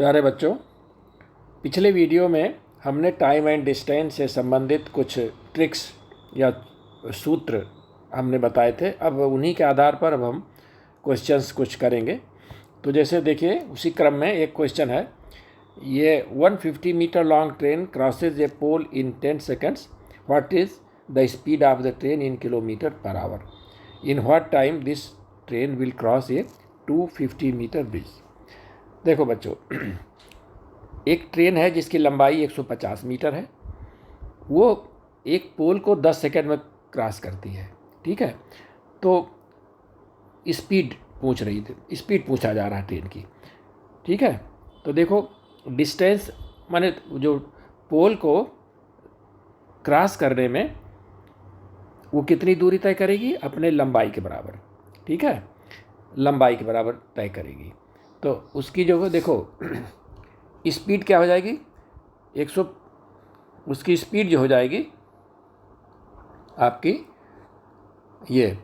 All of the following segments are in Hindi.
प्यारे बच्चों, पिछले वीडियो में हमने टाइम एंड डिस्टेंस से संबंधित कुछ ट्रिक्स या सूत्र हमने बताए थे। अब उन्हीं के आधार पर अब हम क्वेश्चंस कुछ करेंगे। तो जैसे देखिए, उसी क्रम में एक क्वेश्चन है, ये 150 metre long train crosses a pole in 10 seconds, what is the speed of the train in kilometre per hour, in what time this train will cross a 250 metre bridge. देखो बच्चों, एक ट्रेन है जिसकी लंबाई 150 मीटर है, वो एक पोल को 10 सेकंड में क्रॉस करती है। ठीक है, तो स्पीड पूछा जा रहा है ट्रेन की। ठीक है, तो देखो डिस्टेंस माने जो पोल को क्रॉस करने में वो कितनी दूरी तय करेगी, अपने लंबाई के बराबर। ठीक है, लंबाई के बराबर तय करेगी। तो उसकी जो देखो स्पीड क्या हो जाएगी, 100, उसकी स्पीड जो हो जाएगी आपकी, ये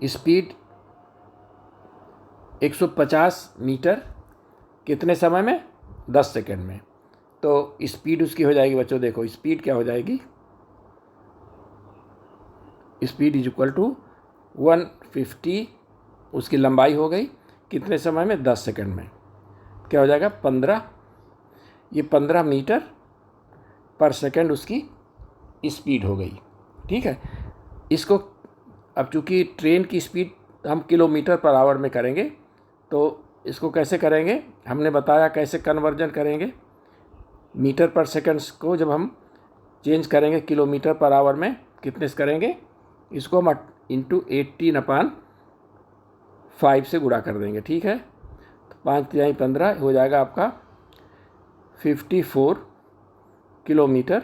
स्पीड 150 मीटर कितने समय में, 10 सेकंड में। तो स्पीड उसकी हो जाएगी बच्चों, देखो स्पीड क्या हो जाएगी, स्पीड इज इक्वल टू 150, उसकी लंबाई हो गई कितने समय में, 10 सेकंड में। क्या हो जाएगा, 15, ये 15 मीटर पर सेकंड उसकी स्पीड हो गई। ठीक है, इसको अब चूँकि ट्रेन की स्पीड हम किलोमीटर पर आवर में करेंगे, तो इसको कैसे करेंगे, हमने बताया कैसे कन्वर्जन करेंगे। मीटर पर सेकंड्स को जब हम चेंज करेंगे किलोमीटर पर आवर में, कितने से करेंगे, इसको हम इंटू 18/5 से गुणा कर देंगे। ठीक है, तो 5×15 हो जाएगा आपका 54 किलोमीटर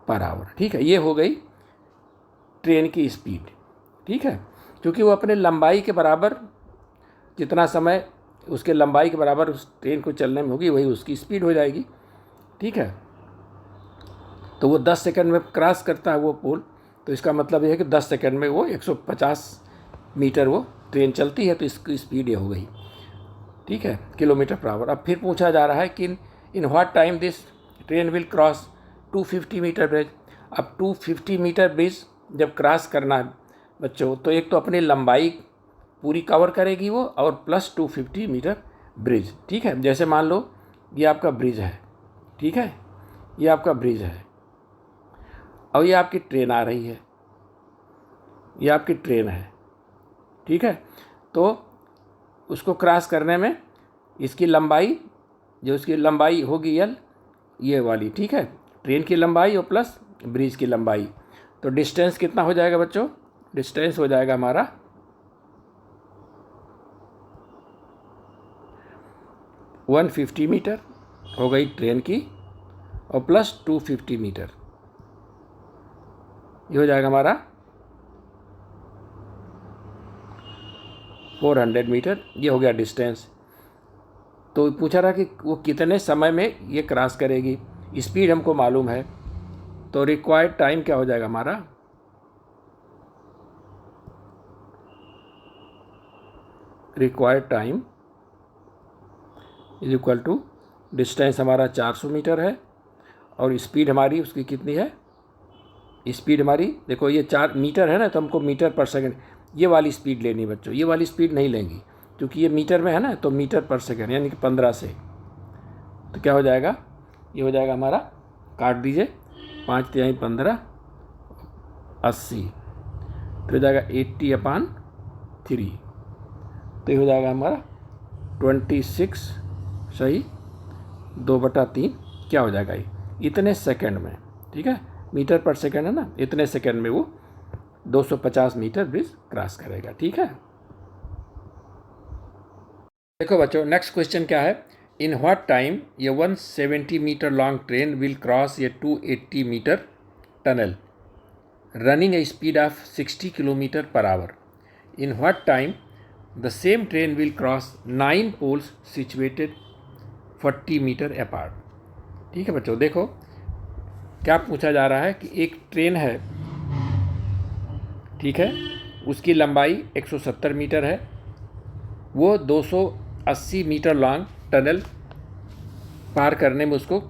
पर आवर। ठीक है, ये हो गई ट्रेन की स्पीड। ठीक है, क्योंकि वो अपने लंबाई के बराबर, जितना समय उसके लंबाई के बराबर उस ट्रेन को चलने में होगी, वही उसकी स्पीड हो जाएगी। ठीक है, तो वो 10 सेकंड में क्रॉस करता है वो पोल, तो इसका मतलब ये है कि 10 सेकंड में वो 150 मीटर वो ट्रेन चलती है, तो इसकी स्पीड ये हो गई। ठीक है, किलोमीटर पर आवर। अब फिर पूछा जा रहा है कि in what time this train will cross 250 metre bridge. अब 250 मीटर ब्रिज जब क्रॉस करना है बच्चों, तो एक तो अपनी लंबाई पूरी कवर करेगी वो, और प्लस 250 मीटर ब्रिज। ठीक है, जैसे मान लो ये आपका ब्रिज है। ठीक है, ये आपका ब्रिज है और ये आपकी ट्रेन आ रही है, ये आपकी ट्रेन है। ठीक है, तो उसको क्रॉस करने में इसकी लंबाई, जो उसकी लंबाई होगी L, ये वाली। ठीक है, ट्रेन की लंबाई और प्लस ब्रिज की लंबाई। तो डिस्टेंस कितना हो जाएगा बच्चों, डिस्टेंस हो जाएगा हमारा 150 मीटर हो गई ट्रेन की, और प्लस 250 मीटर, ये हो जाएगा हमारा 400 मीटर। ये हो गया डिस्टेंस। तो पूछा रहा कि वो कितने समय में ये क्रॉस करेगी। स्पीड हमको मालूम है, तो रिक्वायर्ड टाइम क्या हो जाएगा हमारा, required time is equal to, distance हमारा 400 मीटर है और स्पीड हमारी उसकी कितनी है, स्पीड हमारी देखो ये 4 मीटर है ना, तो हमको मीटर पर सेकंड ये वाली स्पीड लेनी बच्चों, ये वाली स्पीड नहीं लेंगी क्योंकि ये मीटर में है ना, तो मीटर पर सेकंड यानी कि 15 से। तो क्या हो जाएगा, ये हो जाएगा हमारा, काट दीजिए, 5×15 80, तो हो जाएगा 80/3, तो ये हो जाएगा हमारा 26, सही, 2/3 क्या हो जाएगा, ये इतने सेकंड में। ठीक है, मीटर पर सेकंड है ना, इतने सेकंड में वो 250 मीटर ब्रिज क्रॉस करेगा। ठीक है, देखो बच्चों नेक्स्ट क्वेश्चन क्या है, इन व्हाट टाइम ये 170 metre long train will cross ये 280 metre tunnel running a speed of 60 kilometre per hour, in what time the same train will cross 9 poles situated 40 metre apart. ठीक है बच्चों, देखो क्या पूछा जा रहा है कि एक ट्रेन है, ठीक है, उसकी लंबाई 170 मीटर है, वो 280 मीटर लॉन्ग टनल पार करने में उसको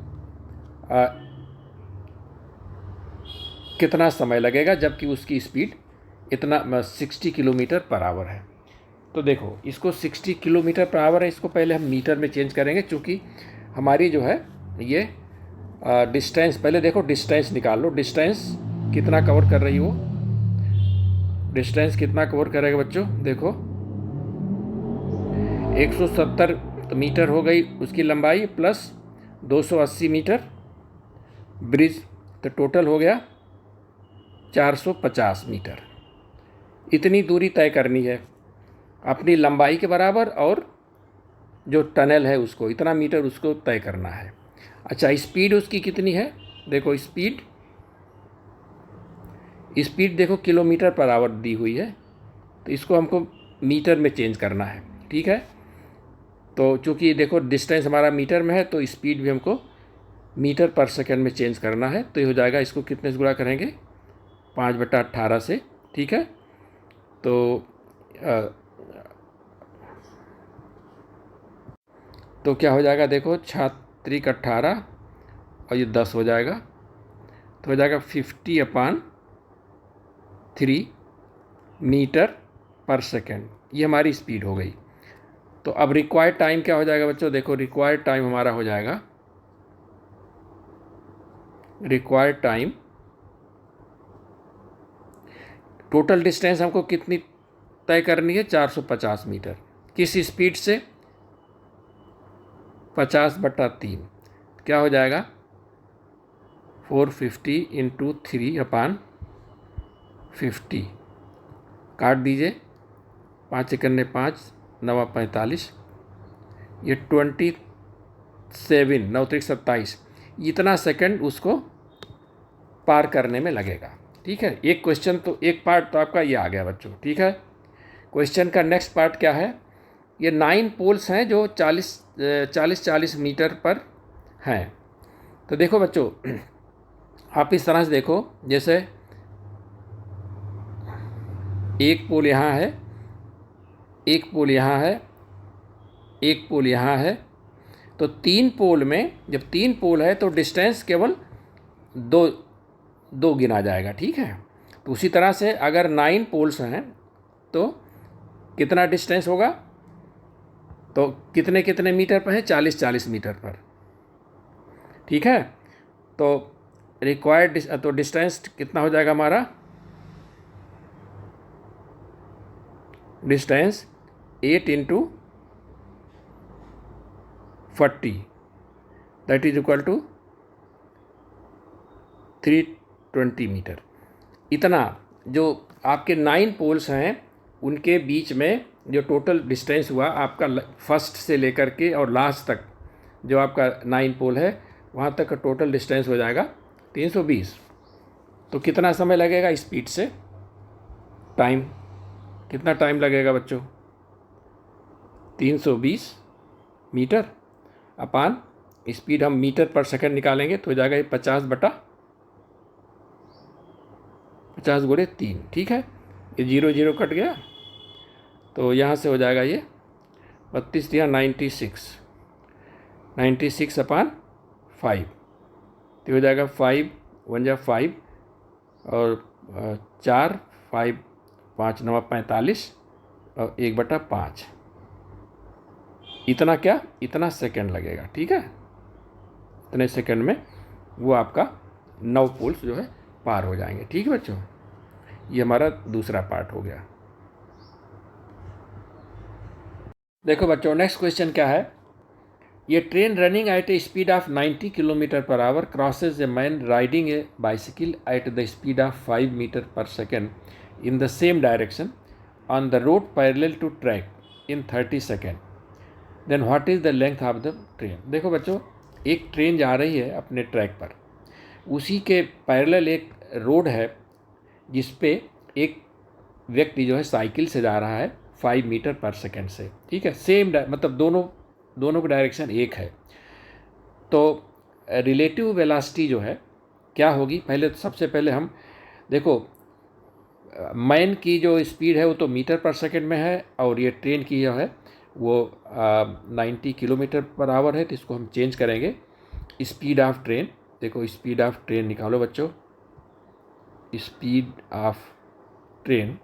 कितना समय लगेगा, जबकि उसकी स्पीड इतना 60 किलोमीटर पर आवर है। तो देखो इसको 60 किलोमीटर पर आवर है, इसको पहले हम मीटर में चेंज करेंगे, चूँकि हमारी जो है ये डिस्टेंस, पहले देखो डिस्टेंस निकाल लो, डिस्टेंस कितना कवर कर रही हो, डिस्टेंस कितना कवर करेगा बच्चों, देखो 170 मीटर हो गई उसकी लंबाई, प्लस 280 मीटर ब्रिज, तो टोटल हो गया 450 मीटर। इतनी दूरी तय करनी है अपनी लंबाई के बराबर, और जो टनल है उसको इतना मीटर उसको तय करना है। अच्छा, स्पीड उसकी कितनी है, देखो स्पीड देखो किलोमीटर पर आवर दी हुई है, तो इसको हमको मीटर में चेंज करना है। ठीक है, तो चूँकि देखो डिस्टेंस हमारा मीटर में है, तो स्पीड भी हमको मीटर पर सेकंड में चेंज करना है। तो ये हो जाएगा, इसको कितने से गुणा करेंगे, 5/18 से। ठीक है, तो क्या हो जाएगा, देखो 6×18 और ये 10 हो जाएगा, तो हो जाएगा 50/3 मीटर पर सेकेंड, ये हमारी स्पीड हो गई। तो अब रिक्वायर्ड टाइम क्या हो जाएगा बच्चों, देखो रिक्वायर्ड टाइम हमारा हो जाएगा, रिक्वायर्ड टाइम, टोटल डिस्टेंस हमको कितनी तय करनी है, 450 मीटर, किस स्पीड से, 50/3, क्या हो जाएगा 450 × 3/50, काट दीजिए, 5 × 5 9 45, ये 27 9 27, इतना सेकंड उसको पार करने में लगेगा। ठीक है, एक क्वेश्चन तो एक पार्ट तो आपका ये आ गया बच्चों। ठीक है, क्वेश्चन का नेक्स्ट पार्ट क्या है, ये 9 पोल्स हैं जो 40 मीटर पर हैं। तो देखो बच्चों, आप इस तरह से देखो, जैसे एक पोल यहाँ है, एक पोल यहाँ है, एक पोल यहाँ है, तो 3 पोल में, जब 3 पोल है तो डिस्टेंस केवल दो गिना जाएगा। ठीक है, तो उसी तरह से अगर 9 पोल्स हैं तो कितना डिस्टेंस होगा, तो कितने कितने मीटर पर है, 40 मीटर पर। ठीक है, तो रिक्वायर्ड तो डिस्टेंस कितना हो जाएगा हमारा, distance 8 × 40 that is equal to 320 metre. इतना जो आपके 9 पोल्स हैं उनके बीच में जो टोटल डिस्टेंस हुआ आपका, फर्स्ट से लेकर के और लास्ट तक जो आपका 9 पोल है वहाँ तक का टोटल डिस्टेंस हो जाएगा 320। तो कितना समय लगेगा स्पीड से, टाइम कितना टाइम लगेगा बच्चों, 320 मीटर अपान स्पीड हम मीटर पर सेकंड निकालेंगे तो हो जाएगा ये 50/50 × 3। ठीक है, ये 0 0 कट गया, तो यहाँ से हो जाएगा ये 32 या 96/5, तो हो जाएगा 5 1 जा 5 और 4 5 5 9 45 और 1/5, इतना क्या, इतना सेकंड लगेगा। ठीक है, इतने सेकंड में वो आपका 9 पोल्स जो है पार हो जाएंगे। ठीक है बच्चों, ये हमारा दूसरा पार्ट हो गया। देखो बच्चों, नेक्स्ट क्वेश्चन क्या है, ये train running at a speed of 90 kilometre per hour crosses a man riding a bicycle at the speed of 5 metre per second in the same direction on the road parallel to track in 30 second, then what is the length of the train. देखो बच्चों, एक ट्रेन जा रही है अपने ट्रैक पर, उसी के पैरेलल एक रोड है जिस पे एक व्यक्ति जो है साइकिल से जा रहा है 5 मीटर पर सेकेंड से। ठीक है, सेम मतलब दोनों का डायरेक्शन एक है। तो रिलेटिव वेलोसिटी जो है क्या होगी, पहले सबसे पहले हम देखो, मैन की जो स्पीड है वो तो मीटर पर सेकेंड में है और ये ट्रेन की जो है वो 90 किलोमीटर पर आवर है, तो इसको हम चेंज करेंगे स्पीड ऑफ ट्रेन। देखो स्पीड ऑफ ट्रेन निकालो बच्चों, स्पीड ऑफ ट्रेन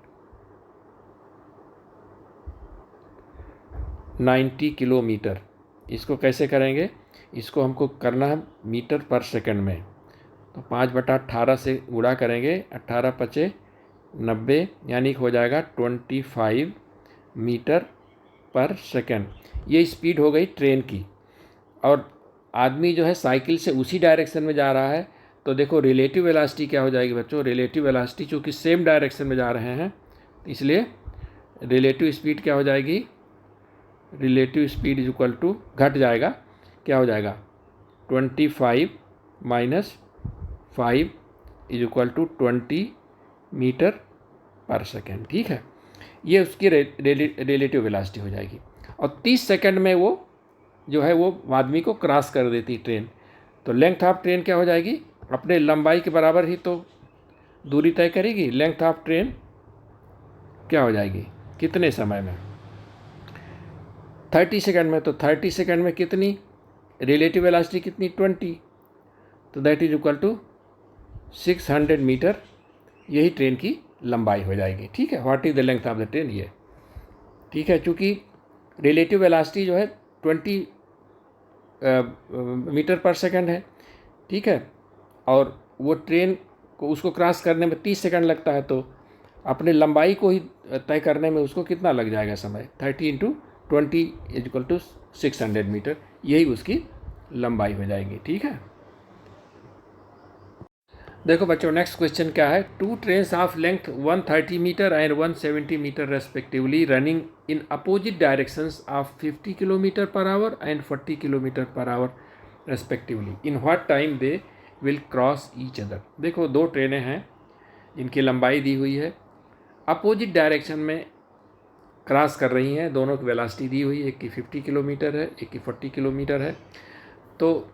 90 किलोमीटर। इसको कैसे करेंगे, इसको हमको करना है मीटर पर सेकंड में। तो 5/18 से गुणा करेंगे, 18 पचे 90, यानी कि हो जाएगा 25 मीटर पर सेकंड। ये स्पीड हो गई ट्रेन की। और आदमी जो है साइकिल से उसी डायरेक्शन में जा रहा है, तो देखो रिलेटिव वेलोसिटी क्या हो जाएगी बच्चों, रिलेटिव वेलोसिटी चूँकि सेम डायरेक्शन में जा रहे हैं, इसलिए रिलेटिव स्पीड क्या हो जाएगी, relative speed is equal to घट जाएगा, क्या हो जाएगा 25 minus 5 is equal to 20 metre per second. ठीक है, ये उसकी रिलेटिव वेलोसिटी हो जाएगी। और 30 सेकंड में वो जो है वो आदमी को क्रॉस कर देती ट्रेन। तो लेंथ ऑफ ट्रेन क्या हो जाएगी, अपने लंबाई के बराबर ही तो दूरी तय करेगी। लेंथ ऑफ ट्रेन क्या हो जाएगी, कितने समय में, 30 सेकंड में। तो 30 सेकंड में कितनी रिलेटिव वेलोसिटी कितनी, 20, तो that is equal to 600 metre. यही ट्रेन की लंबाई हो जाएगी। ठीक है, what is the length of the train, ये ठीक है। चूँकि रिलेटिव वेलोसिटी जो है 20 मीटर पर सेकंड है, ठीक है, और वो ट्रेन को उसको क्रॉस करने में 30 सेकंड लगता है, तो अपने लंबाई को ही तय करने में उसको कितना लग जाएगा समय, 30 × 20 इज इक्वल टू 600 मीटर। यही उसकी लंबाई हो जाएगी। ठीक है, देखो बच्चों नेक्स्ट क्वेश्चन क्या है, 2 trains of length 130 metre and 170 metre respectively running in opposite directions of 50 kilometre per hour and 40 kilometre per hour respectively, in what time they will cross each other. देखो 2 ट्रेनें हैं जिनकी लंबाई दी हुई है, अपोजिट डायरेक्शन में क्रॉस कर रही हैं, दोनों की वेलोसिटी दी हुई है, एक की 50 किलोमीटर है, एक की 40 किलोमीटर है। तो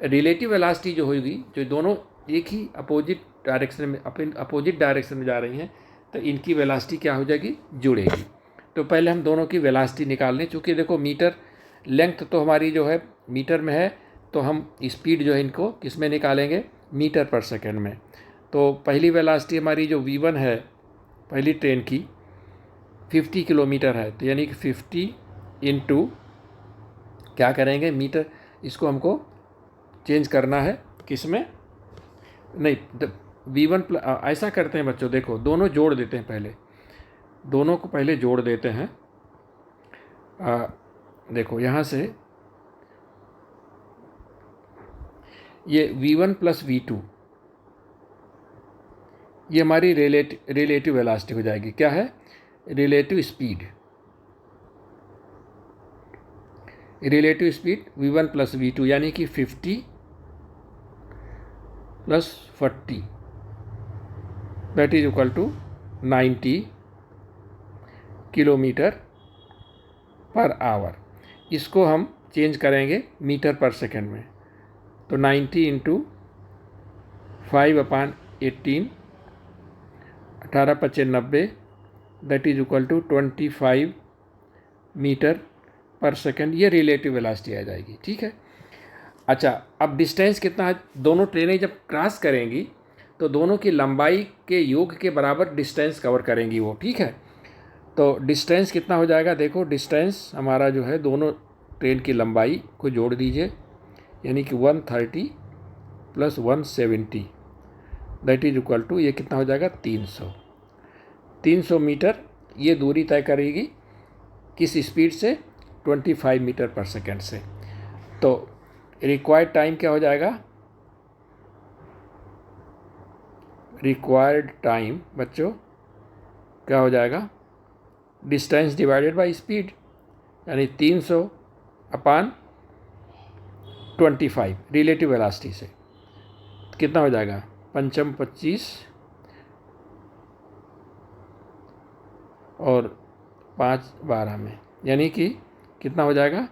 रिलेटिव वेलोसिटी जो होगी, जो दोनों एक ही अपोजिट डायरेक्शन में जा रही हैं, तो इनकी वेलोसिटी क्या हो जाएगी, जुड़ेगी। तो पहले हम दोनों की वेलोसिटी निकाल लें। चूँकि देखो मीटर लेंथ तो हमारी जो है मीटर में है, तो हम स्पीड जो है इनको किस में निकालेंगे, मीटर पर सेकंड में। तो पहली वेलोसिटी हमारी जो v1 है पहली ट्रेन की 50 किलोमीटर है, तो यानी कि 50 इंटू क्या करेंगे मीटर, इसको हमको चेंज करना है किस में, नहीं v1 ऐसा करते हैं बच्चों, देखो दोनों जोड़ देते हैं, पहले दोनों को पहले जोड़ देते हैं। देखो यहाँ से ये v1 प्लस v2 ये हमारी रिलेटिव वेलोसिटी हो जाएगी। क्या है, relative speed v1 plus v2, यानी कि 50 plus 40 that is equal to 90 kilometre per hour. इसको हम चेंज करेंगे मीटर पर सेकंड में, तो 90 इंटू 5/18, 18 पचे 90, that is equal to 25 metre per second. ये रिलेटिव वेलोसिटी आ जाएगी। ठीक है, अच्छा अब डिस्टेंस कितना है, दोनों ट्रेनें जब क्रॉस करेंगी तो दोनों की लंबाई के योग के बराबर डिस्टेंस कवर करेंगी वो। ठीक है, तो डिस्टेंस कितना हो जाएगा, देखो डिस्टेंस हमारा जो है दोनों ट्रेन की लंबाई को जोड़ दीजिए, यानी कि 130 plus 170 that is equal to, ये कितना हो जाएगा 300 मीटर। ये दूरी तय करेगी किस स्पीड से, 25 मीटर पर सेकेंड से। तो रिक्वायर्ड टाइम क्या हो जाएगा, रिक्वायर्ड टाइम बच्चों क्या हो जाएगा, डिस्टेंस डिवाइडेड बाय स्पीड, यानी 300/25 रिलेटिव वेलोसिटी से कितना हो जाएगा, 5 25 और 5 12 में, यानी कि कितना हो जाएगा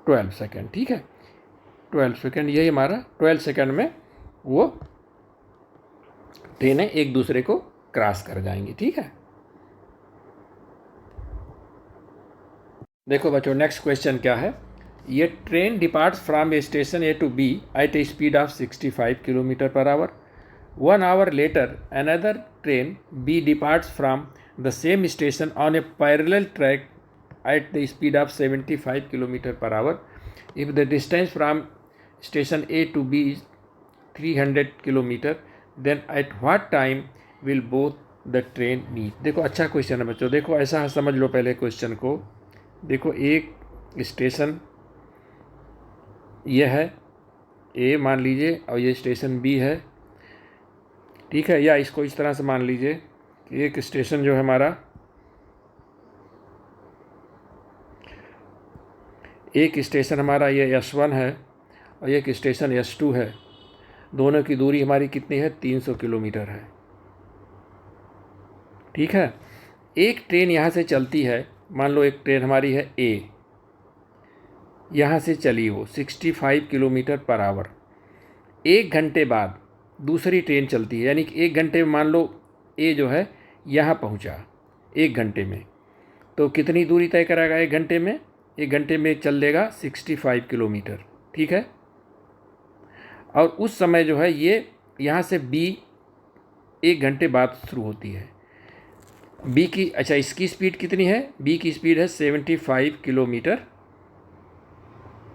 12 सेकेंड। ठीक है, 12 सेकेंड, यही हमारा 12 सेकेंड में वो ट्रेनें एक दूसरे को क्रॉस कर जाएंगी। ठीक है, देखो बच्चों, नेक्स्ट क्वेश्चन क्या है। ये train departs from a station A to B at a speed of 65 kilometre per hour. 1 hour later another train B departs from the same station on a parallel track at the speed of 75 kilometer per hour. If the distance from station A to B is 300 kilometer, then at what time will both the train meet? देखो अच्छा क्वेश्चन है बच्चों। देखो ऐसा समझ लो पहले क्वेश्चन को। देखो एक स्टेशन यह है ए मान लीजिए, और ये स्टेशन बी है, ठीक है। या इसको इस तरह से मान लीजिए कि एक स्टेशन जो है हमारा, एक स्टेशन हमारा ये S1 है और एक स्टेशन S2 है। दोनों की दूरी हमारी कितनी है? 300 किलोमीटर है, ठीक है। एक ट्रेन यहाँ से चलती है, मान लो एक ट्रेन हमारी है ए, यहाँ से चली वो 65 किलोमीटर पर आवर। 1 घंटे बाद दूसरी ट्रेन चलती है, यानी कि 1 घंटे में मान लो ए जो है यहाँ पहुँचा 1 घंटे में, तो कितनी दूरी तय कराएगा 1 घंटे में? 1 घंटे में चल लेगा 65 किलोमीटर, ठीक है। और उस समय जो है ये यहाँ से बी 1 घंटे बाद शुरू होती है। बी की, अच्छा इसकी स्पीड कितनी है? बी की स्पीड है 75 किलोमीटर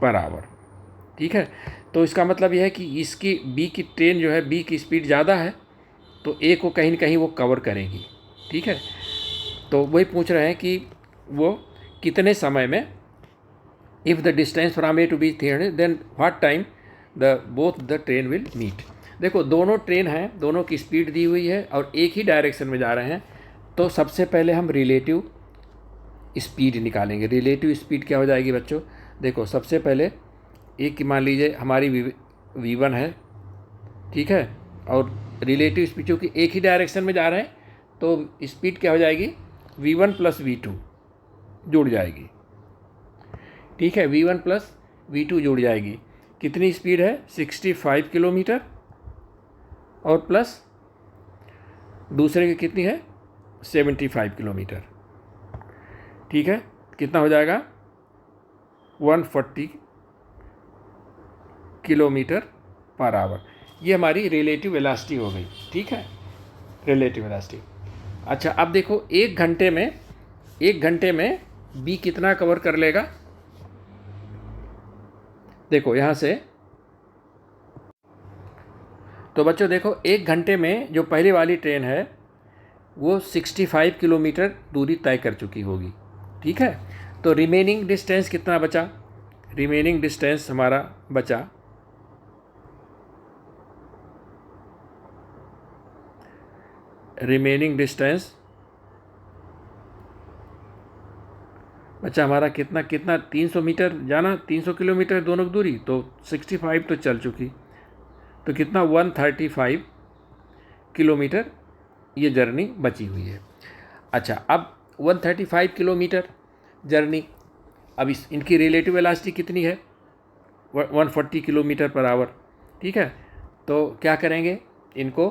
पर आवर, ठीक है। तो इसका मतलब यह है कि इसकी बी की ट्रेन जो है, बी की स्पीड ज़्यादा है, तो ए को कहीं ना कहीं वो कवर करेगी, ठीक है। तो वही पूछ रहे हैं कि वो कितने समय में, if the distance from A to B 300 then what time the both the train will meet. देखो दोनों ट्रेन हैं, दोनों की स्पीड दी हुई है और एक ही डायरेक्शन में जा रहे हैं, तो सबसे पहले हम रिलेटिव स्पीड निकालेंगे। रिलेटिव स्पीड क्या हो जाएगी बच्चों? देखो सबसे पहले एक की मान लीजिए हमारी V1 है, ठीक है, और रिलेटिव स्पीड चूँकि एक ही डायरेक्शन में जा रहे हैं, तो स्पीड क्या हो जाएगी? V1 प्लस V2 जुड़ जाएगी, ठीक है। V1 प्लस V2 जुड़ जाएगी। कितनी स्पीड है? 65 किलोमीटर, और प्लस दूसरे की कितनी है? 75 किलोमीटर, ठीक है। कितना हो जाएगा? 140 किलोमीटर पर आवर। ये हमारी रिलेटिव वेलोसिटी हो गई, ठीक है, रिलेटिव वेलोसिटी। अच्छा अब देखो 1 घंटे में बी कितना कवर कर लेगा? देखो यहाँ से, तो बच्चों देखो 1 घंटे में जो पहले वाली ट्रेन है वो 65 किलोमीटर दूरी तय कर चुकी होगी, ठीक है। तो रिमेनिंग डिस्टेंस कितना बचा? रिमेनिंग डिस्टेंस हमारा बचा हमारा कितना 300 मीटर जाना, 300 किलोमीटर दोनों की दूरी, तो 65 तो चल चुकी, तो कितना 135 किलोमीटर ये जर्नी बची हुई है। अच्छा अब 135 किलोमीटर जर्नी, अब इनकी रिलेटिव वेलोसिटी कितनी है? 140 किलोमीटर पर आवर, ठीक है। तो क्या करेंगे? इनको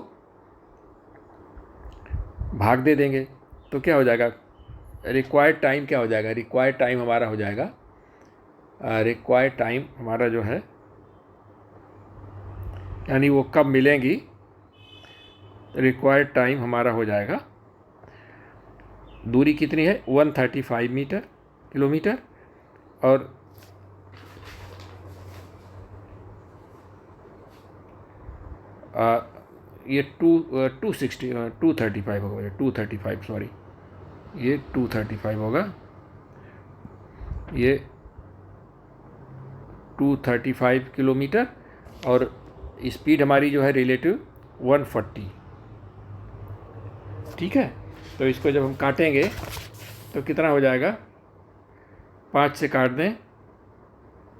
भाग दे देंगे, तो क्या हो जाएगा? रिक्वायर्ड टाइम क्या हो जाएगा? रिक्वायर्ड टाइम हमारा हो जाएगा, रिक्वायर्ड टाइम हमारा जो है, यानी वो कब मिलेंगी, रिक्वायर्ड टाइम हमारा हो जाएगा, दूरी कितनी है? 135 किलोमीटर, और ये 235 होगा, 235 सॉरी, ये 235 होगा, ये 235 किलोमीटर, और स्पीड हमारी जो है रिलेटिव 140, ठीक है। तो इसको जब हम काटेंगे तो कितना हो जाएगा? 5 से काट दें,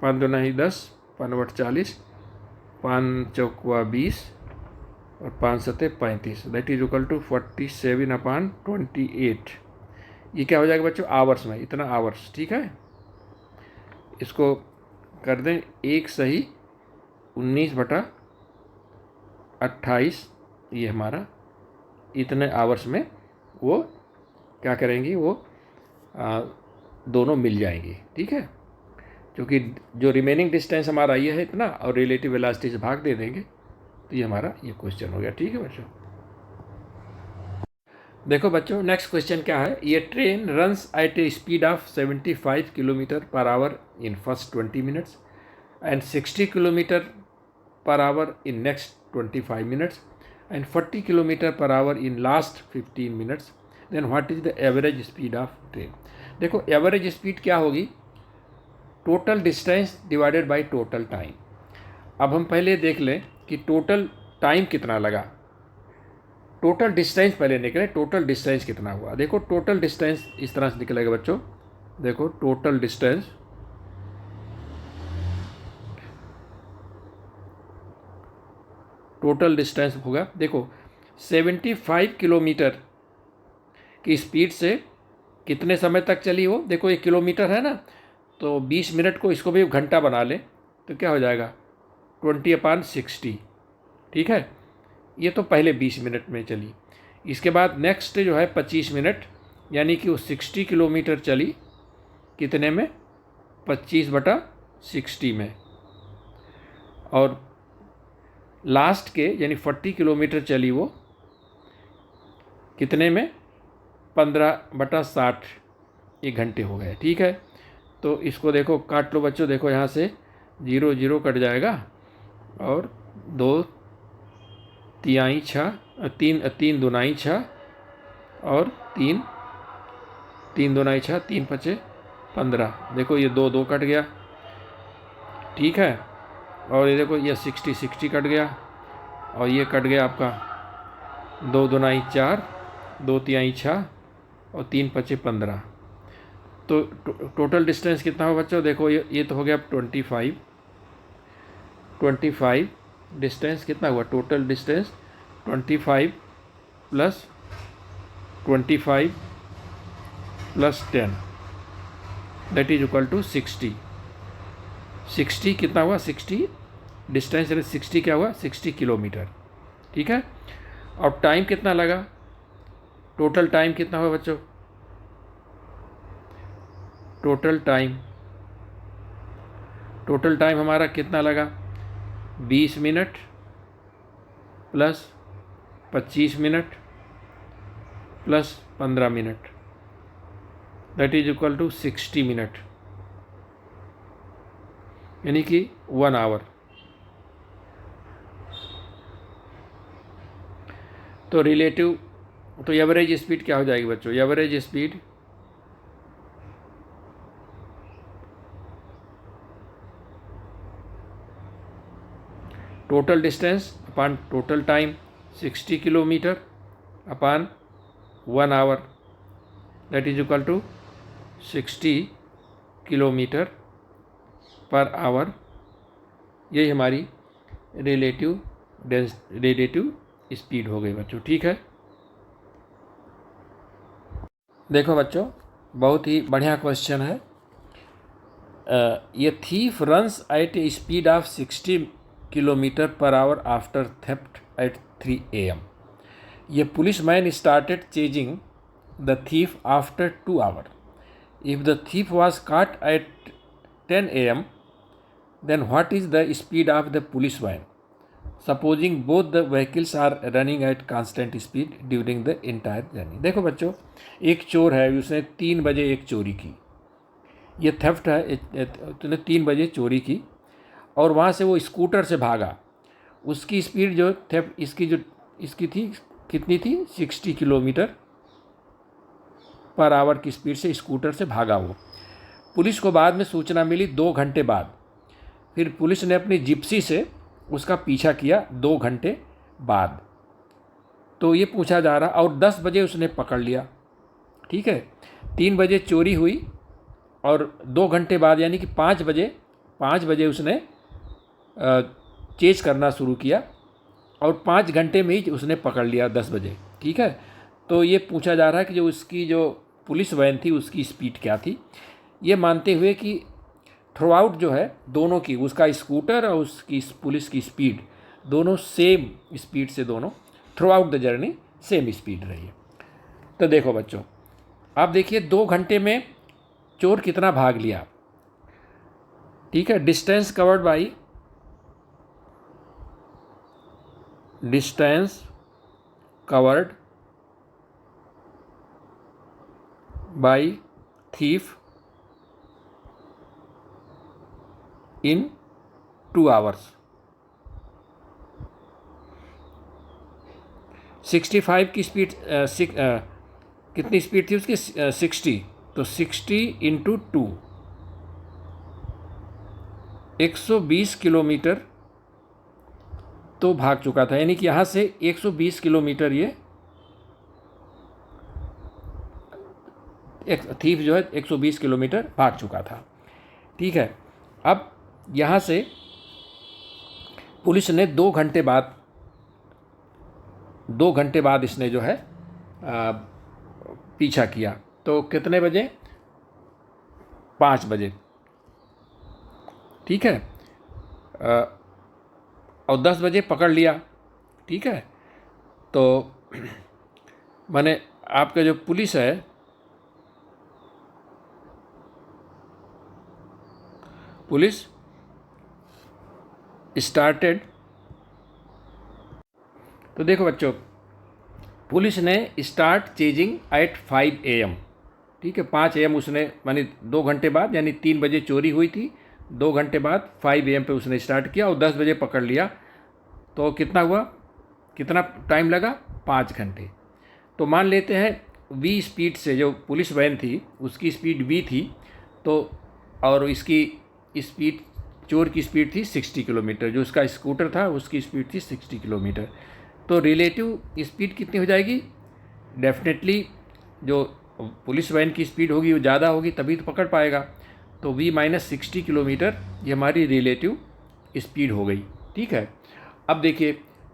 5 दूना ही 10, 5 बट 40, 5 चौकुआ 20, और 5 सते 35, दैट इज इक्वल टू 47/28। ये क्या हो जाएगा बच्चों? आवर्स में, इतना आवर्स, ठीक है। इसको कर दें 1 सही 19/28, ये हमारा इतने आवर्स में वो क्या करेंगी, वो दोनों मिल जाएंगे, ठीक है, क्योंकि जो रिमेनिंग डिस्टेंस हमारा ये है इतना और रिलेटिव वेलोसिटी से भाग दे देंगे, तो ये हमारा ये क्वेश्चन हो गया, ठीक है बच्चों। देखो बच्चों नेक्स्ट क्वेश्चन क्या है, ये train runs at a speed of 75 kilometre per hour in first 20 minutes and 60 kilometre per hour in next 25 minutes and 40 kilometre per hour in last 15 minutes, then what is the average speed of train. देखो एवरेज स्पीड क्या होगी, total distance divided by total time. अब हम पहले देख लें कि टोटल टाइम कितना लगा, टोटल डिस्टेंस पहले निकले, टोटल डिस्टेंस कितना हुआ। देखो टोटल डिस्टेंस इस तरह से निकलेगा बच्चों, देखो टोटल डिस्टेंस होगा, देखो 75 किलोमीटर की स्पीड से कितने समय तक चली वो, देखो ये किलोमीटर है ना, तो 20 मिनट को इसको भी घंटा बना लें तो क्या हो जाएगा 20/60, ठीक है। ये तो पहले 20 मिनट में चली, इसके बाद नेक्स्ट जो है 25 मिनट, यानी कि वो 60 किलोमीटर चली, कितने में 25/60 में, और लास्ट के यानी 40 किलोमीटर चली वो कितने में 15/60, एक घंटे हो गए, ठीक है। तो इसको देखो काट लो बच्चों, देखो यहाँ से 0 0 कट जाएगा और 2 तिहाई 6, 3 दूनाई 6 और 3 दूनाई 6, 3 5 15, देखो ये 2 2 कट गया, ठीक है। और ये देखो ये 60 कट गया और ये कट गया आपका 2 दूनाई 4, 2 तिहाई 6 और 3 5 15। तो टोटल डिस्टेंस कितना हो बच्चों, देखो ये तो हो गया 25 डिस्टेंस कितना हुआ, total distance 25 plus 25 plus 10 that is equal to 60 कितना हुआ, 60 डिस्टेंस 60 क्या हुआ 60 किलोमीटर, ठीक है। और टाइम कितना लगा, टोटल टाइम कितना हुआ बच्चों, टोटल टाइम हमारा कितना लगा 20 minute plus 25 minute plus 15 minute that is equal to 60 minute, यानी कि 1 आवर। तो रिलेटिव, तो एवरेज स्पीड क्या हो जाएगी बच्चों, average speed total distance upon total time 60 kilometre upon 1 hour that is equal to 60 kilometre per hour, यही हमारी रिलेटिव स्पीड हो गई बच्चों, ठीक है। देखो बच्चों बहुत ही बढ़िया क्वेश्चन है, ये thief runs at a speed of 60 kilometre per hour after theft at 3 AM। ये policeman started chasing the thief after 2 hour. If the thief was caught at 10 AM, then what is the speed of the policeman, supposing both the vehicles are running at constant speed during the entire journey। देखो बच्चों एक चोर है, उसने 3 बजे एक चोरी की, ये थेफ्ट है, उसने 3 बजे चोरी की और वहाँ से वो स्कूटर से भागा, उसकी स्पीड जो थेफ्ट इसकी थी कितनी थी 60 किलोमीटर पर आवर की स्पीड से स्कूटर से भागा वो। पुलिस को बाद में सूचना मिली 2 घंटे बाद, फिर पुलिस ने अपनी जिप्सी से उसका पीछा किया 2 घंटे बाद, तो ये पूछा जा रहा, और 10 बजे उसने पकड़ लिया, ठीक है। 3 बजे चोरी हुई और 2 घंटे बाद यानी कि 5 बजे उसने चेज करना शुरू किया और 5 घंटे में ही उसने पकड़ लिया 10 बजे, ठीक है। तो ये पूछा जा रहा है कि जो उसकी जो पुलिस वैन थी उसकी स्पीड क्या थी, ये मानते हुए कि थ्रू आउट जो है दोनों की, उसका स्कूटर और उसकी पुलिस की स्पीड दोनों सेम स्पीड से, दोनों through out the journey same speed रही है। तो देखो बच्चों आप देखिए 2 घंटे में चोर कितना भाग लिया, ठीक है। Distance covered by thief in 2 hours. 65 की स्पीड, कितनी स्पीड थी उसकी, 60, तो 60 इंटू 2, 120 किलोमीटर तो भाग चुका था। यानी कि यहाँ से 120 किलोमीटर ये एक थीफ जो है 120 किलोमीटर भाग चुका था, ठीक है। अब यहाँ से पुलिस ने 2 घंटे बाद इसने जो है पीछा किया। तो कितने बजे, 5 बजे, ठीक है। और 10 बजे पकड़ लिया, ठीक है। तो माने आपका जो पुलिस है, पुलिस स्टार्टेड, तो देखो बच्चों, पुलिस ने स्टार्ट चेजिंग एट 5 AM, ठीक है। 5 AM उसने, मानी 2 घंटे बाद, यानी 3 बजे चोरी हुई थी, 2 घंटे बाद 5 AM पे उसने स्टार्ट किया और 10 बजे पकड़ लिया। तो कितना हुआ, कितना टाइम लगा, 5 घंटे। तो मान लेते हैं V स्पीड से, जो पुलिस वैन थी उसकी स्पीड V थी, तो और इसकी स्पीड, चोर की स्पीड थी 60 किलोमीटर, जो उसका स्कूटर था उसकी स्पीड थी 60 किलोमीटर। तो रिलेटिव स्पीड कितनी हो जाएगी, डेफिनेटली जो पुलिस वैन की स्पीड होगी वो ज़्यादा होगी, तभी तो पकड़ पाएगा। तो V माइनस 60 किलोमीटर ये हमारी रिलेटिव स्पीड हो गई, ठीक है। अब देखिए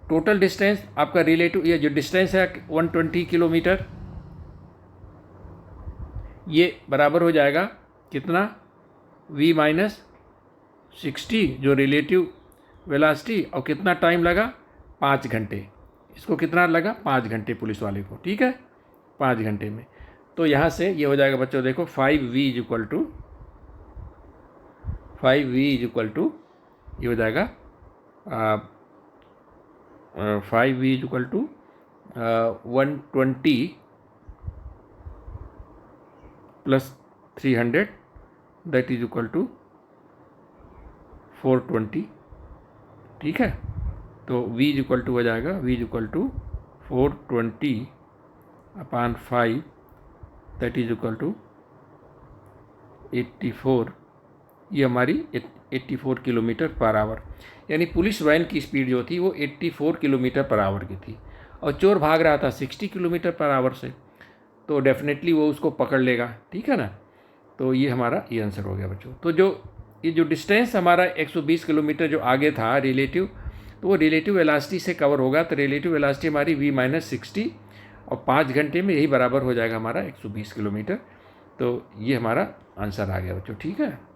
टोटल डिस्टेंस आपका रिलेटिव, ये जो डिस्टेंस है 120 किलोमीटर, ये बराबर हो जाएगा कितना, V माइनस 60 जो रिलेटिव वेलोसिटी, और कितना टाइम लगा, 5 घंटे। इसको कितना लगा, 5 घंटे पुलिस वाले को, ठीक है, 5 घंटे में। तो यहाँ से ये हो जाएगा बच्चों, देखो 5V इज इक्वल टू ये हो जाएगा 5V is equal to 120 plus 300 that is equal to 420, ठीक है। तो V इज इक्वल टू हो जाएगा, V is equal to 420 upon 5 that is equal to 84, ये हमारी 84 किलोमीटर पर आवर। यानी पुलिस वैन की स्पीड जो थी वो 84 किलोमीटर पर आवर की थी, और चोर भाग रहा था 60 किलोमीटर पर आवर से, तो डेफिनेटली वो उसको पकड़ लेगा, ठीक है ना। तो ये हमारा ये आंसर हो गया बच्चों। तो ये जो डिस्टेंस हमारा 120 किलोमीटर जो आगे था रिलेटिव, तो वो रिलेटिव वेलोसिटी से कवर होगा। तो रिलेटिव वेलोसिटी हमारी V माइनस 60, और 5 घंटे में यही बराबर हो जाएगा हमारा 120 किलोमीटर। तो ये हमारा आंसर आ गया बच्चों, ठीक है।